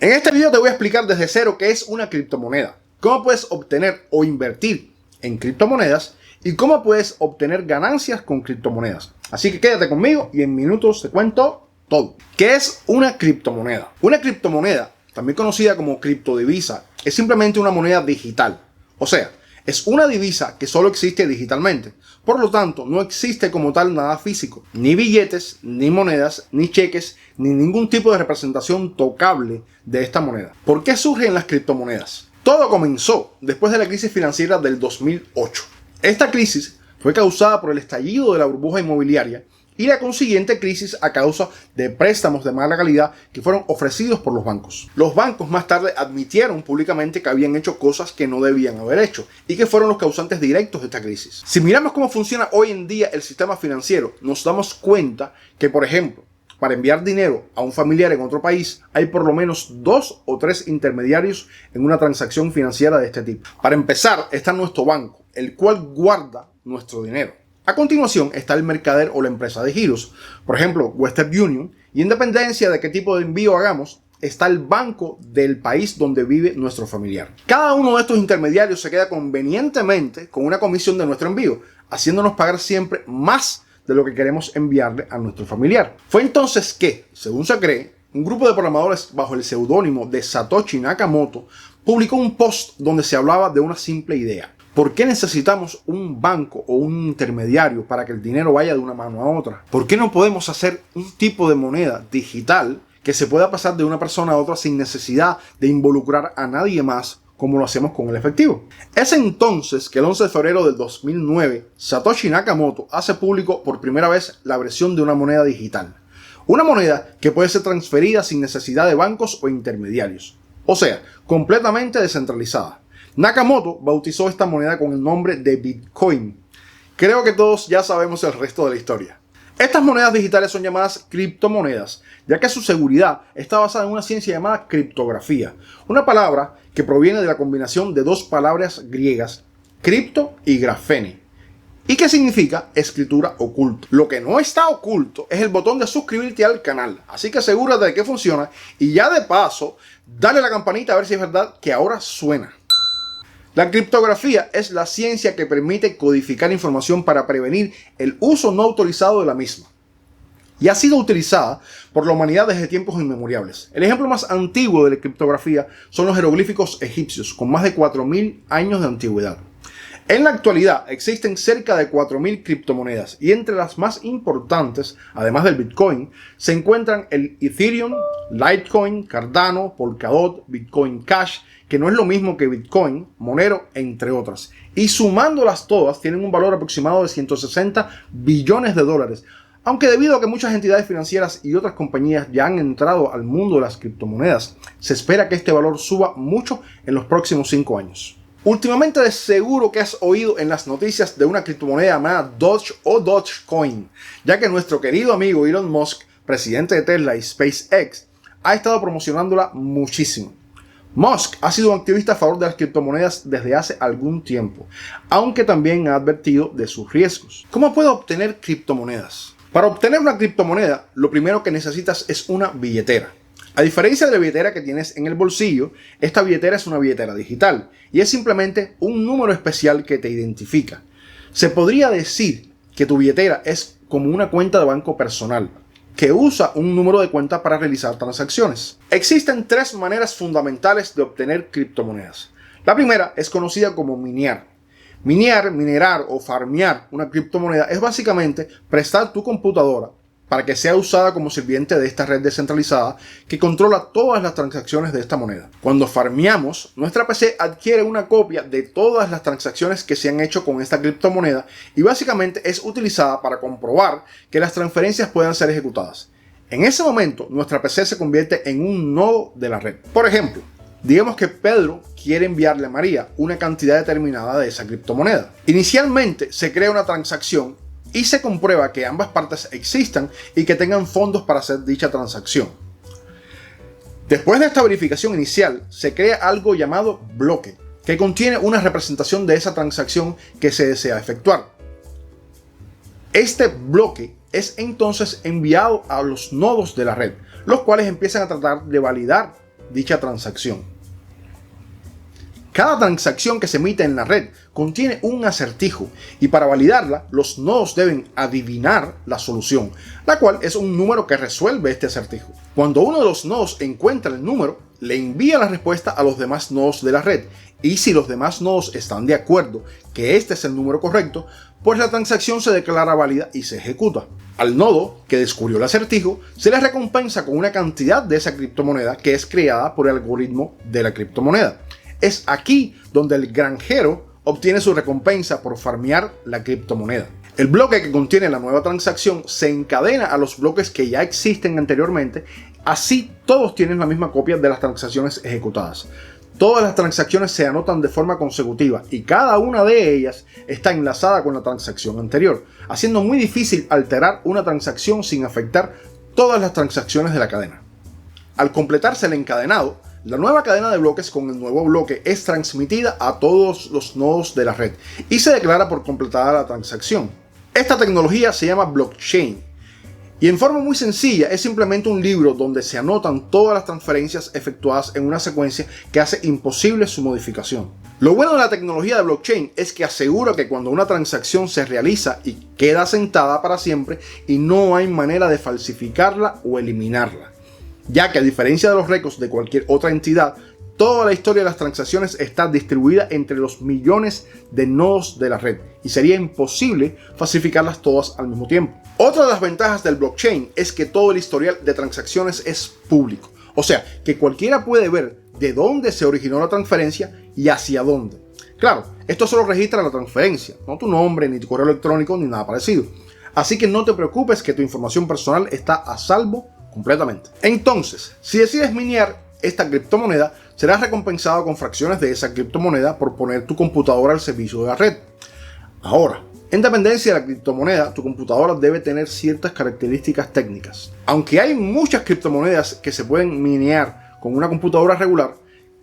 En este video te voy a explicar desde cero qué es una criptomoneda, cómo puedes obtener o invertir en criptomonedas y cómo puedes obtener ganancias con criptomonedas. Así que quédate conmigo y en minutos te cuento todo. ¿Qué es una criptomoneda? Una criptomoneda, también conocida como criptodivisa, es simplemente una moneda digital. O sea, es una divisa que solo existe digitalmente. Por lo tanto, no existe como tal nada físico. Ni billetes, ni monedas, ni cheques, ni ningún tipo de representación tocable de esta moneda. ¿Por qué surgen las criptomonedas? Todo comenzó después de la crisis financiera del 2008. Esta crisis fue causada por el estallido de la burbuja inmobiliaria y la consiguiente crisis a causa de préstamos de mala calidad que fueron ofrecidos por los bancos. Los bancos más tarde admitieron públicamente que habían hecho cosas que no debían haber hecho y que fueron los causantes directos de esta crisis. Si miramos cómo funciona hoy en día el sistema financiero, nos damos cuenta que, por ejemplo, para enviar dinero a un familiar en otro país, hay por lo menos 2 o 3 intermediarios en una transacción financiera de este tipo. Para empezar, está nuestro banco, el cual guarda nuestro dinero. A continuación está el mercader o la empresa de giros, por ejemplo Western Union, y en dependencia de qué tipo de envío hagamos, está el banco del país donde vive nuestro familiar. Cada uno de estos intermediarios se queda convenientemente con una comisión de nuestro envío, haciéndonos pagar siempre más de lo que queremos enviarle a nuestro familiar. Fue entonces que, según se cree, un grupo de programadores bajo el seudónimo de Satoshi Nakamoto publicó un post donde se hablaba de una simple idea. ¿Por qué necesitamos un banco o un intermediario para que el dinero vaya de una mano a otra? ¿Por qué no podemos hacer un tipo de moneda digital que se pueda pasar de una persona a otra sin necesidad de involucrar a nadie más como lo hacemos con el efectivo? Es entonces que el 11 de febrero del 2009, Satoshi Nakamoto hace público por primera vez la versión de una moneda digital. Una moneda que puede ser transferida sin necesidad de bancos o intermediarios. O sea, completamente descentralizada. Nakamoto bautizó esta moneda con el nombre de Bitcoin. Creo que todos ya sabemos el resto de la historia. Estas monedas digitales son llamadas criptomonedas, ya que su seguridad está basada en una ciencia llamada criptografía, una palabra que proviene de la combinación de dos palabras griegas, cripto y grafene, y que significa escritura oculta. Lo que no está oculto es el botón de suscribirte al canal, así que asegúrate de que funciona y ya de paso, dale a la campanita a ver si es verdad que ahora suena. La criptografía es la ciencia que permite codificar información para prevenir el uso no autorizado de la misma. Y ha sido utilizada por la humanidad desde tiempos inmemoriales. El ejemplo más antiguo de la criptografía son los jeroglíficos egipcios, con más de 4.000 años de antigüedad. En la actualidad existen cerca de 4.000 criptomonedas y entre las más importantes, además del Bitcoin, se encuentran el Ethereum, Litecoin, Cardano, Polkadot, Bitcoin Cash, que no es lo mismo que Bitcoin, Monero, entre otras. Y sumándolas todas tienen un valor aproximado de 160 billones de dólares. Aunque debido a que muchas entidades financieras y otras compañías ya han entrado al mundo de las criptomonedas, se espera que este valor suba mucho en los próximos 5 años. Últimamente de seguro que has oído en las noticias de una criptomoneda llamada Doge o Dogecoin, ya que nuestro querido amigo Elon Musk, presidente de Tesla y SpaceX, ha estado promocionándola muchísimo. Musk ha sido un activista a favor de las criptomonedas desde hace algún tiempo, aunque también ha advertido de sus riesgos. ¿Cómo puedo obtener criptomonedas? Para obtener una criptomoneda, lo primero que necesitas es una billetera. A diferencia de la billetera que tienes en el bolsillo, esta billetera es una billetera digital y es simplemente un número especial que te identifica. Se podría decir que tu billetera es como una cuenta de banco personal, que usa un número de cuenta para realizar transacciones. Existen 3 maneras fundamentales de obtener criptomonedas. La primera es conocida como minear. Minerar o farmear una criptomoneda es básicamente prestar tu computadora para que sea usada como sirviente de esta red descentralizada que controla todas las transacciones de esta moneda. Cuando farmeamos, nuestra PC adquiere una copia de todas las transacciones que se han hecho con esta criptomoneda y básicamente es utilizada para comprobar que las transferencias puedan ser ejecutadas. En ese momento, nuestra PC se convierte en un nodo de la red. Por ejemplo, digamos que Pedro quiere enviarle a María una cantidad determinada de esa criptomoneda. Inicialmente se crea una transacción y se comprueba que ambas partes existan y que tengan fondos para hacer dicha transacción. Después de esta verificación inicial, se crea algo llamado bloque, que contiene una representación de esa transacción que se desea efectuar. Este bloque es entonces enviado a los nodos de la red, los cuales empiezan a tratar de validar dicha transacción. Cada transacción que se emite en la red contiene un acertijo y para validarla los nodos deben adivinar la solución, la cual es un número que resuelve este acertijo. Cuando uno de los nodos encuentra el número, le envía la respuesta a los demás nodos de la red y si los demás nodos están de acuerdo que este es el número correcto, pues la transacción se declara válida y se ejecuta. Al nodo que descubrió el acertijo se le recompensa con una cantidad de esa criptomoneda que es creada por el algoritmo de la criptomoneda. Es aquí donde el granjero obtiene su recompensa por farmear la criptomoneda. El bloque que contiene la nueva transacción se encadena a los bloques que ya existen anteriormente, así todos tienen la misma copia de las transacciones ejecutadas. Todas las transacciones se anotan de forma consecutiva y cada una de ellas está enlazada con la transacción anterior, haciendo muy difícil alterar una transacción sin afectar todas las transacciones de la cadena. Al completarse el encadenado, la nueva cadena de bloques con el nuevo bloque es transmitida a todos los nodos de la red y se declara por completada la transacción. Esta tecnología se llama blockchain y en forma muy sencilla es simplemente un libro donde se anotan todas las transferencias efectuadas en una secuencia que hace imposible su modificación. Lo bueno de la tecnología de blockchain es que asegura que cuando una transacción se realiza y queda asentada para siempre y no hay manera de falsificarla o eliminarla, ya que a diferencia de los récords de cualquier otra entidad, toda la historia de las transacciones está distribuida entre los millones de nodos de la red y sería imposible falsificarlas todas al mismo tiempo. Otra de las ventajas del blockchain es que todo el historial de transacciones es público, o sea que cualquiera puede ver de dónde se originó la transferencia y hacia dónde. Claro, esto solo registra la transferencia, no tu nombre, ni tu correo electrónico, ni nada parecido. Así que no te preocupes que tu información personal está a salvo completamente. Entonces, si decides minear esta criptomoneda, serás recompensado con fracciones de esa criptomoneda por poner tu computadora al servicio de la red. Ahora, en dependencia de la criptomoneda, tu computadora debe tener ciertas características técnicas. Aunque hay muchas criptomonedas que se pueden minear con una computadora regular,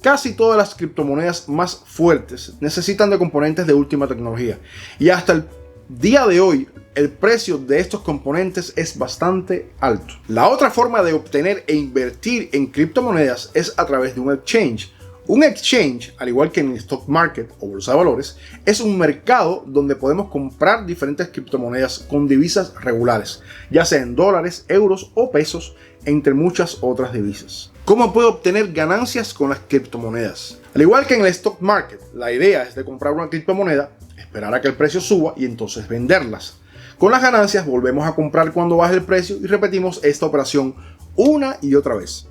casi todas las criptomonedas más fuertes necesitan de componentes de última tecnología. Y hasta el día de hoy, el precio de estos componentes es bastante alto. La otra forma de obtener e invertir en criptomonedas es a través de un exchange. Un exchange, al igual que en el stock market o bolsa de valores, es un mercado donde podemos comprar diferentes criptomonedas con divisas regulares, ya sea en dólares, euros o pesos, entre muchas otras divisas. ¿Cómo puedo obtener ganancias con las criptomonedas? Al igual que en el stock market, la idea es de comprar una criptomoneda, esperar a que el precio suba y entonces venderlas. Con las ganancias volvemos a comprar cuando baje el precio y repetimos esta operación una y otra vez.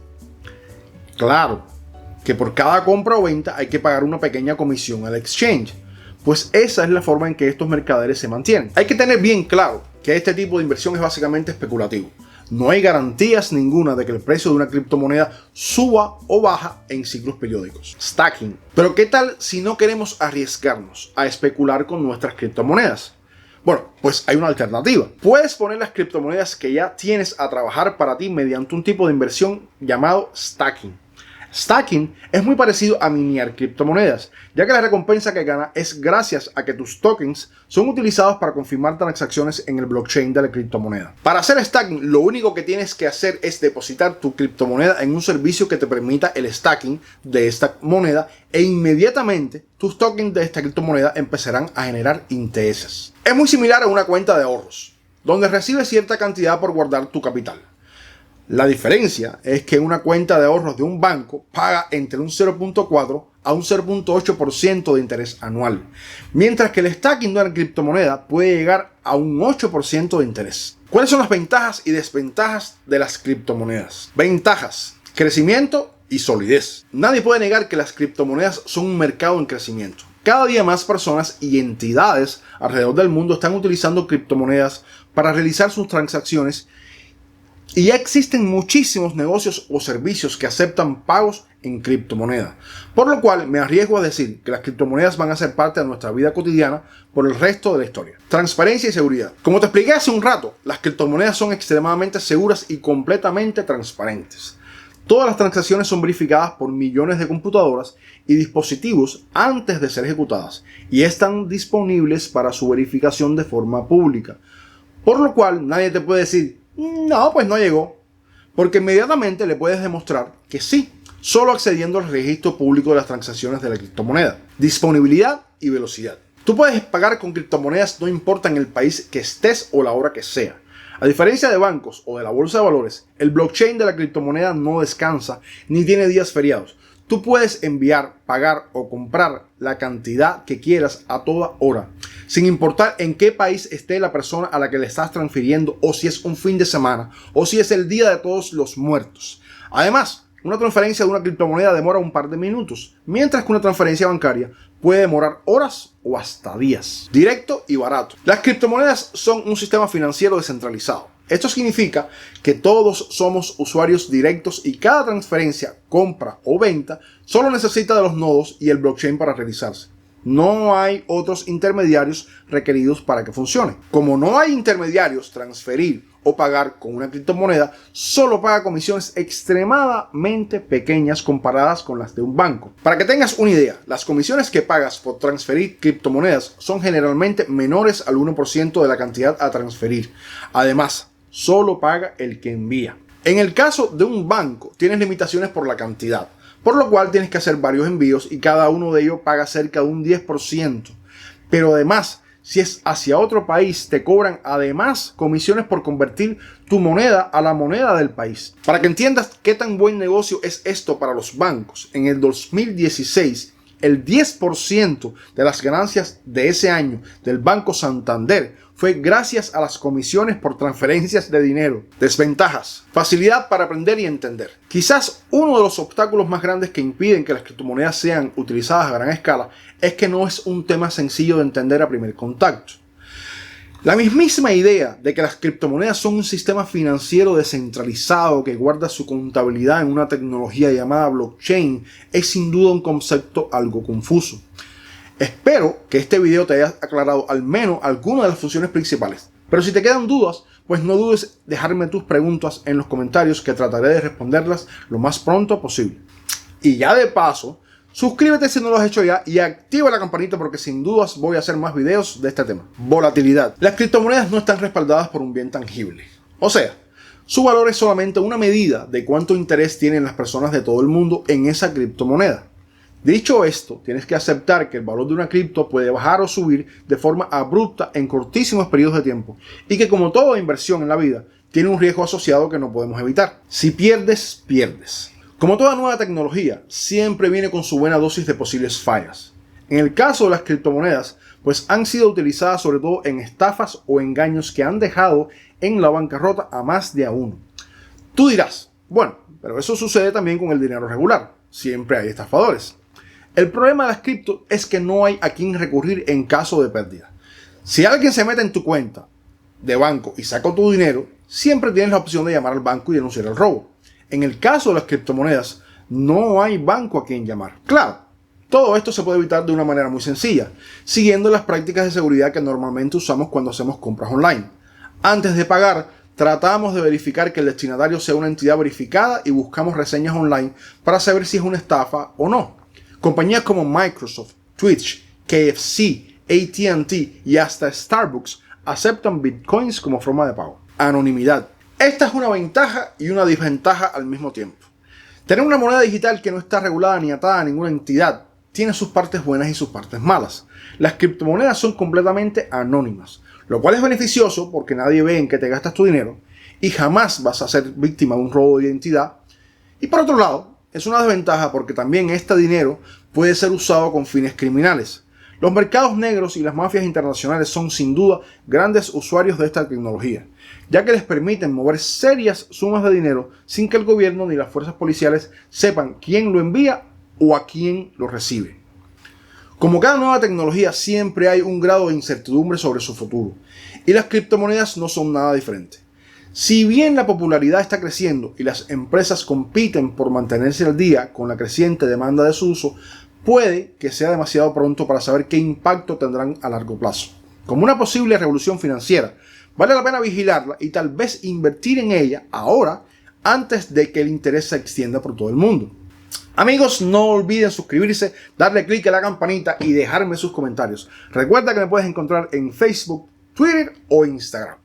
Claro que por cada compra o venta hay que pagar una pequeña comisión al exchange, pues esa es la forma en que estos mercaderes se mantienen. Hay que tener bien claro que este tipo de inversión es básicamente especulativo. No hay garantías ninguna de que el precio de una criptomoneda suba o baja en ciclos periódicos. Stacking. Pero ¿qué tal si no queremos arriesgarnos a especular con nuestras criptomonedas? Bueno, pues hay una alternativa. Puedes poner las criptomonedas que ya tienes a trabajar para ti mediante un tipo de inversión llamado stacking. Stacking es muy parecido a minear criptomonedas, ya que la recompensa que gana es gracias a que tus tokens son utilizados para confirmar transacciones en el blockchain de la criptomoneda. Para hacer stacking, lo único que tienes que hacer es depositar tu criptomoneda en un servicio que te permita el stacking de esta moneda e inmediatamente tus tokens de esta criptomoneda empezarán a generar intereses. Es muy similar a una cuenta de ahorros, donde recibes cierta cantidad por guardar tu capital. La diferencia es que una cuenta de ahorros de un banco paga entre un 0.4 a un 0.8% de interés anual, mientras que el stacking de una criptomoneda puede llegar a un 8% de interés. ¿Cuáles son las ventajas y desventajas de las criptomonedas? Ventajas: crecimiento y solidez. Nadie puede negar que las criptomonedas son un mercado en crecimiento. Cada día más personas y entidades alrededor del mundo están utilizando criptomonedas para realizar sus transacciones y ya existen muchísimos negocios o servicios que aceptan pagos en criptomonedas, por lo cual me arriesgo a decir que las criptomonedas van a ser parte de nuestra vida cotidiana por el resto de la historia. Transparencia y seguridad. Como te expliqué hace un rato, las criptomonedas son extremadamente seguras y completamente transparentes. Todas las transacciones son verificadas por millones de computadoras y dispositivos antes de ser ejecutadas y están disponibles para su verificación de forma pública, por lo cual nadie te puede decir: no, pues no llegó, porque inmediatamente le puedes demostrar que sí, solo accediendo al registro público de las transacciones de la criptomoneda. Disponibilidad y velocidad. Tú puedes pagar con criptomonedas no importa en el país que estés o la hora que sea. A diferencia de bancos o de la bolsa de valores, el blockchain de la criptomoneda no descansa ni tiene días feriados. Tú puedes enviar, pagar o comprar la cantidad que quieras a toda hora, sin importar en qué país esté la persona a la que le estás transfiriendo, o si es un fin de semana, o si es el día de todos los muertos. Además, una transferencia de una criptomoneda demora un par de minutos, mientras que una transferencia bancaria puede demorar horas o hasta días. Directo y barato. Las criptomonedas son un sistema financiero descentralizado. Esto significa que todos somos usuarios directos y cada transferencia, compra o venta solo necesita de los nodos y el blockchain para realizarse. No hay otros intermediarios requeridos para que funcione. Como no hay intermediarios, transferir o pagar con una criptomoneda solo paga comisiones extremadamente pequeñas comparadas con las de un banco. Para que tengas una idea, las comisiones que pagas por transferir criptomonedas son generalmente menores al 1% de la cantidad a transferir. Además, solo paga el que envía. En el caso de un banco, tienes limitaciones por la cantidad, por lo cual tienes que hacer varios envíos y cada uno de ellos paga cerca de un 10%. Pero además, si es hacia otro país, te cobran además comisiones por convertir tu moneda a la moneda del país. Para que entiendas qué tan buen negocio es esto para los bancos, en el 2016, el 10% de las ganancias de ese año del Banco Santander fue gracias a las comisiones por transferencias de dinero. Desventajas. Facilidad para aprender y entender. Quizás uno de los obstáculos más grandes que impiden que las criptomonedas sean utilizadas a gran escala es que no es un tema sencillo de entender a primer contacto. La mismísima idea de que las criptomonedas son un sistema financiero descentralizado que guarda su contabilidad en una tecnología llamada blockchain es sin duda un concepto algo confuso. Espero que este video te haya aclarado al menos algunas de las funciones principales. Pero si te quedan dudas, pues no dudes en dejarme tus preguntas en los comentarios, que trataré de responderlas lo más pronto posible. Y ya de paso, suscríbete si no lo has hecho ya y activa la campanita, porque sin dudas voy a hacer más videos de este tema. Volatilidad. Las criptomonedas no están respaldadas por un bien tangible. O sea, su valor es solamente una medida de cuánto interés tienen las personas de todo el mundo en esa criptomoneda. Dicho esto, tienes que aceptar que el valor de una cripto puede bajar o subir de forma abrupta en cortísimos periodos de tiempo, y que, como toda inversión en la vida, tiene un riesgo asociado que no podemos evitar. Si pierdes, pierdes. Como toda nueva tecnología, siempre viene con su buena dosis de posibles fallas. En el caso de las criptomonedas, pues han sido utilizadas sobre todo en estafas o engaños que han dejado en la bancarrota a más de a uno. Tú dirás, bueno, pero eso sucede también con el dinero regular. Siempre hay estafadores. El problema de las cripto es que no hay a quien recurrir en caso de pérdida. Si alguien se mete en tu cuenta de banco y saca tu dinero, siempre tienes la opción de llamar al banco y denunciar el robo. En el caso de las criptomonedas, no hay banco a quien llamar. Claro, todo esto se puede evitar de una manera muy sencilla, siguiendo las prácticas de seguridad que normalmente usamos cuando hacemos compras online. Antes de pagar, tratamos de verificar que el destinatario sea una entidad verificada y buscamos reseñas online para saber si es una estafa o no. Compañías como Microsoft, Twitch, KFC, AT&T y hasta Starbucks aceptan bitcoins como forma de pago. Anonimidad. Esta es una ventaja y una desventaja al mismo tiempo. Tener una moneda digital que no está regulada ni atada a ninguna entidad tiene sus partes buenas y sus partes malas. Las criptomonedas son completamente anónimas, lo cual es beneficioso porque nadie ve en qué te gastas tu dinero y jamás vas a ser víctima de un robo de identidad. Y por otro lado, es una desventaja porque también este dinero puede ser usado con fines criminales. Los mercados negros y las mafias internacionales son sin duda grandes usuarios de esta tecnología, ya que les permiten mover serias sumas de dinero sin que el gobierno ni las fuerzas policiales sepan quién lo envía o a quién lo recibe. Como cada nueva tecnología, siempre hay un grado de incertidumbre sobre su futuro, y las criptomonedas no son nada diferente. Si bien la popularidad está creciendo y las empresas compiten por mantenerse al día con la creciente demanda de su uso, puede que sea demasiado pronto para saber qué impacto tendrán a largo plazo. Como una posible revolución financiera, vale la pena vigilarla y tal vez invertir en ella ahora, antes de que el interés se extienda por todo el mundo. Amigos, no olviden suscribirse, darle clic a la campanita y dejarme sus comentarios. Recuerda que me puedes encontrar en Facebook, Twitter o Instagram.